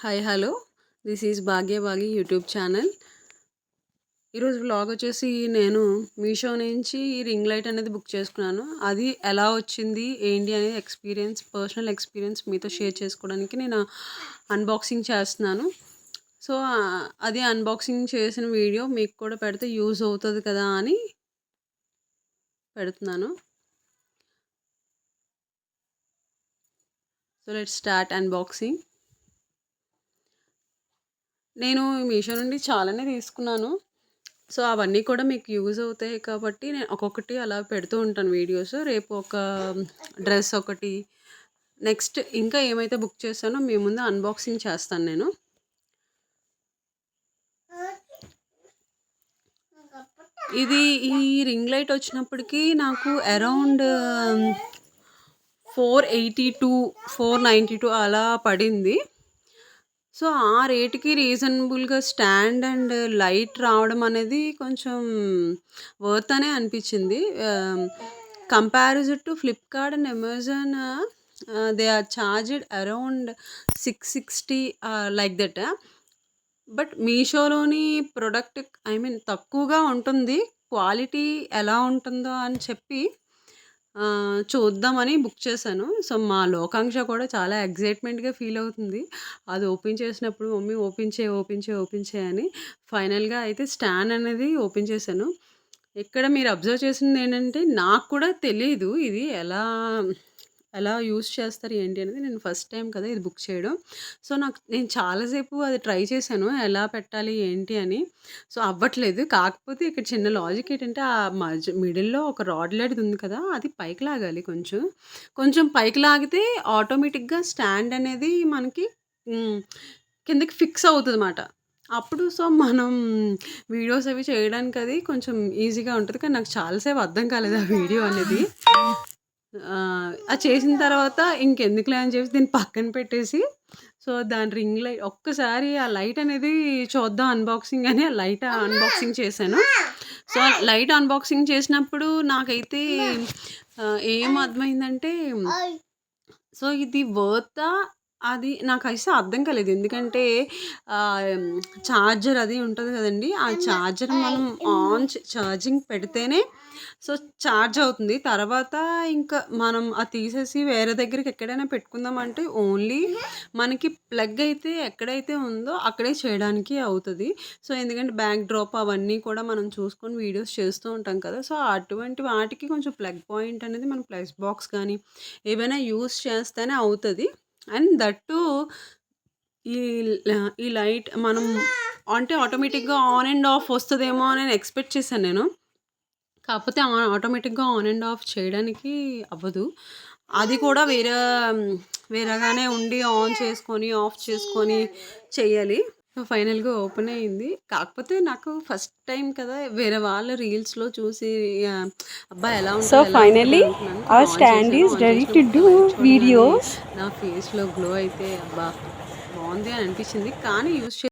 Hi hello this is Bhagyabhagi YouTube channel. ఈరోజు vlog వచ్చేసి నేను మీషో నుంచి రింగ్ లైట్ అనేది బుక్ చేసుకున్నాను. అది ఎలా వచ్చింది ఏంటి అనేది పర్సనల్ ఎక్స్పీరియన్స్ మీతో షేర్ చేసుకోవడానికి నేను అన్బాక్సింగ్ చేస్తున్నాను. సో అది అన్బాక్సింగ్ చేసిన వీడియో మీకు కూడా పెడితే యూజ్ అవుతుంది కదా అని పెడుతున్నాను. So let's start unboxing. నేను మీషో నుండి చాలానే తీసుకున్నాను. సో అవన్నీ కూడా మీకు యూజ్ అవుతాయి కాబట్టి నేను ఒక్కొక్కటి అలా పెడుతూ ఉంటాను వీడియోస్. రేపు ఒక డ్రెస్ ఒకటి, నెక్స్ట్ ఇంకా ఏమైతే బుక్ చేశానో మీ ముందు అన్బాక్సింగ్ చేస్తాను నేను. ఇది ఈ రింగ్ లైట్ వచ్చినప్పటికీ నాకు అరౌండ్ 482 492 అలా పడింది. సో ఆ రేట్‌కి రీజనబుల్‌గా స్టాండ్ అండ్ లైట్ రావడం అనేది కొంచెం వర్త్ అనే అనిపించింది. Comparison to Flipkart and Amazon they are charged around 660 like that. But మీషోలోని ప్రొడక్ట్ తక్కువగా ఉంటుంది. క్వాలిటీ ఎలా ఉంటుందో అని చెప్పి చూద్దామని బుక్ చేశాను. సో మా లోకాంక్ష కూడా చాలా ఎక్సైట్‌మెంట్‌గా ఫీల్ అవుతుంది. అది ఓపెన్ చేసినప్పుడు మమ్మీ ఓపెన్ చేయి అని. ఫైనల్‌గా అయితే స్టాండ్ అనేది ఓపెన్ చేశాను. ఇక్కడ మీరు అబ్జర్వ్ చేసింది ఏంటంటే నాకు కూడా తెలీదు ఇది ఎలా యూజ్ చేస్తారు ఏంటి అనేది. నేను ఫస్ట్ టైం కదా ఇది బుక్ చేయడం. సో నేను చాలాసేపు అది ట్రై చేశాను ఎలా పెట్టాలి ఏంటి అని. సో అవ్వట్లేదు. కాకపోతే ఇక్కడ చిన్న లాజిక్ ఏంటంటే ఆ మిడిల్‌లో ఒక రాడ్ లాంటిది ఉంది కదా! అది పైకి లాగాలి కొంచెం. కొంచెం పైకి లాగితే ఆటోమేటిక్‌గా స్టాండ్ అనేది మనకి కిందకి ఫిక్స్ అవుతదన్నమాట. అప్పుడు సో మనం వీడియోస్ అవి చేయడానికి అది కొంచెం ఈజీగా ఉంటది. కానీ నాకు చాలా సేపు అర్థం కాలేదు ఆ వీడియో అనేది. అది చేసిన తర్వాత ఇంకెందుకులే అని చెప్పేసి దీన్ని పక్కన పెట్టేసి, సో దాని రింగ్ లైట్ ఒక్కసారి ఆ లైట్ అనేది చూద్దాం అన్బాక్సింగ్ అని ఆ లైట్ అన్బాక్సింగ్ చేశాను. సో లైట్ అన్బాక్సింగ్ చేసినప్పుడు నాకైతే ఏం అర్థమైందంటే, సో ఇది వర్తా అది నాకైతే అర్థం కాలేదు. ఎందుకంటే చార్జర్ అది ఉంటది కదండీ! ఆ చార్జర్ మనం ఛార్జింగ్ పెడితేనే సో ఛార్జ్ అవుతుంది. తర్వాత ఇంకా మనం అది తీసేసి వేరే దగ్గరికి ఎక్కడైనా పెట్టుకుందామంటే ఓన్లీ మనకి ప్లగ్ అయితే ఎక్కడైతే ఉందో అక్కడే చేయడానికి అవుతది. సో ఎందుకంటే బ్యాక్ డ్రాప్ అవన్నీ కూడా మనం చూసుకొని వీడియోస్ చేస్తూ ఉంటాం కదా! సో అటువంటి వాటికి కొంచెం ప్లగ్ పాయింట్ అనేది మనం ప్లగ్ బాక్స్ కానీ ఏవైనా యూజ్ చేస్తేనే అవుతది. అండ్ దట్ టూ ఈ ఈ లైట్ మనం అంటే ఆటోమేటిక్‌గా ఆన్ అండ్ ఆఫ్ వస్తదేమో అని ఎక్స్‌పెక్ట్ చేశాను నేను. కాకపోతే ఆటోమేటిక్‌గా ఆన్ అండ్ ఆఫ్ చేయడానికి అవ్వదు. అది కూడా వేరేగానే ఉండి ఆన్ చేసుకొని, ఆఫ్ చేసుకొని చెయ్యాలి. సో ఫైనల్‌గా ఓపెన్ అయింది. కాకపోతే నాకు ఫస్ట్ టైం కదా! వేరే వాళ్ళ రీల్స్‌లో చూసి అబ్బా! ఎలా So ఉంటది finally, అనుకున్నాను. our ఆన్ stand చేశాను. is ఆన్ ready to చేసినప్పుడు do లైట్ చూడగానే videos. నా ఫేస్‌లో గ్లో అయితే అబ్బా! బావుంది అని అనిపించింది. కానీ యూజ్